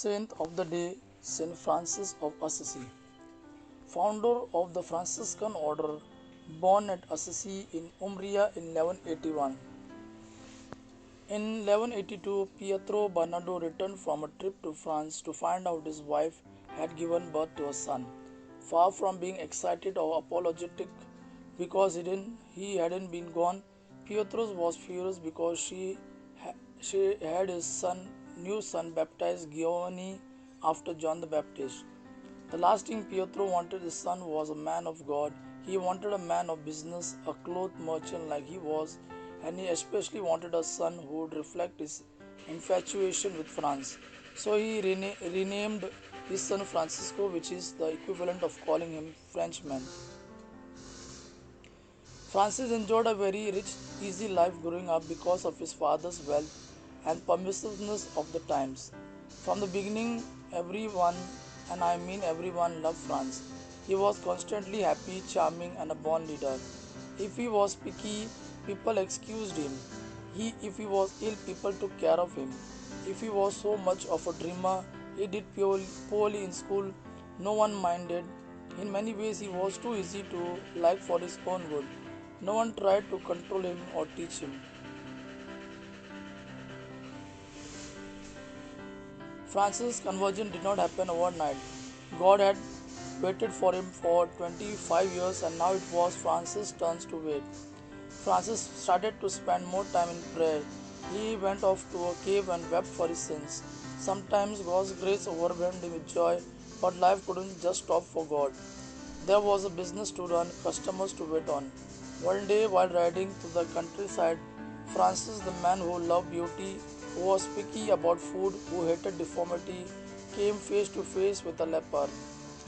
Saint of the day, Saint Francis of Assisi, founder of the Franciscan order, born at Assisi in Umbria in 1181. In 1182, Pietro Bernardo returned from a trip to France to find out his wife had given birth to a son. Far from being excited or apologetic because he hadn't been gone, Pietro was furious because she had his new son baptized Giovanni after John the Baptist. The last thing Pietro wanted his son was a man of God. He wanted a man of business, a cloth merchant like he was, and he especially wanted a son who would reflect his infatuation with France. So he renamed his son Francisco, which is the equivalent of calling him Frenchman. Francis enjoyed a very rich, easy life growing up because of his father's wealth and permissiveness of the times. From the beginning, everyone, and I mean everyone, loved France. He was constantly happy, charming, and a born leader. If he was picky, people excused him. If he was ill, people took care of him. If he was so much of a dreamer, he did poorly in school, no one minded. In many ways, he was too easy to like for his own good. No one tried to control him or teach him. Francis' conversion did not happen overnight. God had waited for him for 25 years and now it was Francis' turn to wait. Francis started to spend more time in prayer. He went off to a cave and wept for his sins. Sometimes God's grace overwhelmed him with joy, but life couldn't just stop for God. There was a business to run, customers to wait on. One day, while riding through the countryside, Francis, the man who loved beauty, who was picky about food, who hated deformity, came face to face with a leper.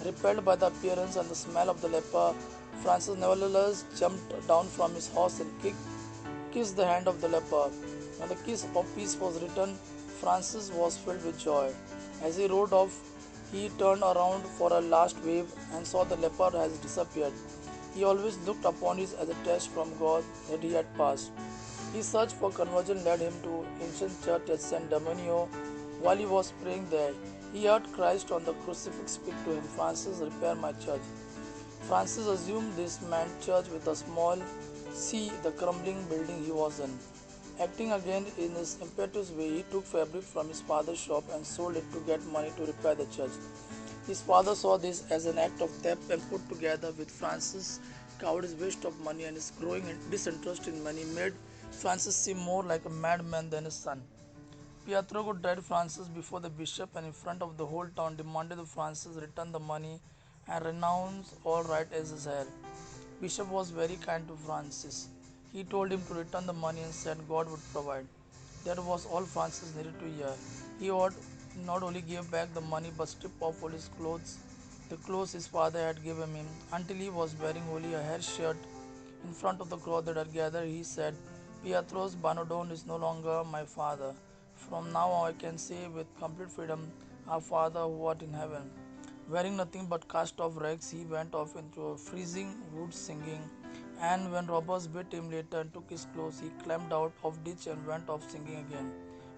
Repelled by the appearance and the smell of the leper, Francis nevertheless jumped down from his horse and kissed the hand of the leper. When the kiss of peace was returned, Francis was filled with joy. As he rode off, he turned around for a last wave and saw the leper has disappeared. He always looked upon it as a test from God that he had passed. His search for conversion led him to ancient church at San Domingo. While he was praying there, he heard Christ on the crucifix speak to him, Francis, repair my church. Francis assumed this meant church with a small c, the crumbling building he was in. Acting again in his impetuous way, he took fabric from his father's shop and sold it to get money to repair the church. His father saw this as an act of theft and put together with Francis' cowardice waste of money and his growing disinterest in money made Francis seem more like a madman than his son. Pietro dragged Francis before the bishop and in front of the whole town demanded that Francis return the money and renounce all right as his heir. Bishop was very kind to Francis. He told him to return the money and said God would provide. That was all Francis needed to hear. He ought not only gave back the money but stripped off all his clothes, the clothes his father had given him, until he was wearing only a hair shirt. In front of the crowd that had gathered, he said, Pietros Banodon is no longer my father. From now on I can say with complete freedom, Our Father who art in heaven. Wearing nothing but cast off rags, he went off into a freezing wood singing. And when robbers beat him later and took his clothes, he climbed out of ditch and went off singing again.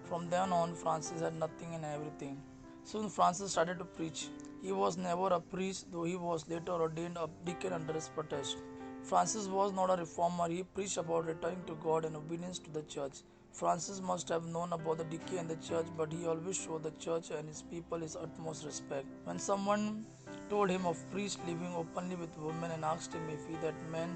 From then on, Francis had nothing and everything. Soon Francis started to preach. He was never a priest, though he was later ordained a deacon under his protest. Francis was not a reformer. He preached about returning to God and obedience to the church. Francis must have known about the decay in the church, but he always showed the church and his people his utmost respect. When someone told him of priests living openly with women and asked him if he that meant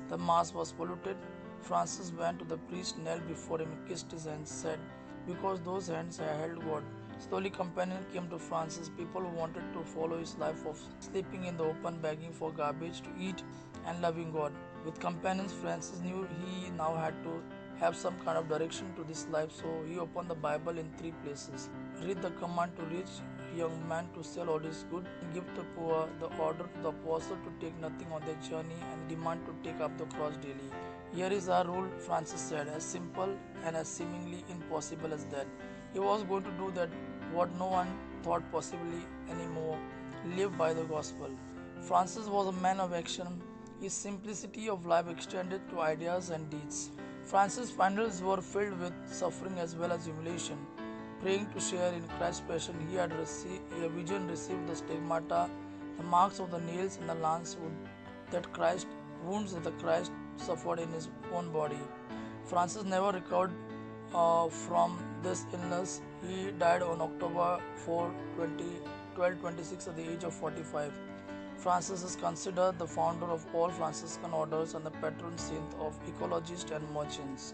the mass was polluted, Francis went to the priest, knelt before him, kissed his hands, said, Because those hands held God. Slowly companions came to Francis, people who wanted to follow his life of sleeping in the open, begging for garbage to eat, and loving God. With companions, Francis knew he now had to have some kind of direction to this life, so he opened the Bible in 3 places. Read the command to rich young man to sell all his goods and give to poor, the order to the apostle to take nothing on their journey, and the demand to take up the cross daily. Here is our rule, Francis said, as simple and as seemingly impossible as that. He was going to do that what no one thought possibly anymore, live by the gospel. Francis was a man of action. His simplicity of life extended to ideas and deeds. Francis' funerals were filled with suffering as well as humiliation. Praying to share in Christ's passion, he had a vision received the stigmata, the marks of the nails and the lance wounds that Christ suffered in his own body. Francis never recovered from this illness. He died on October 4, 1226 at the age of 45. Francis is considered the founder of all Franciscan orders and the patron saint of ecologists and merchants.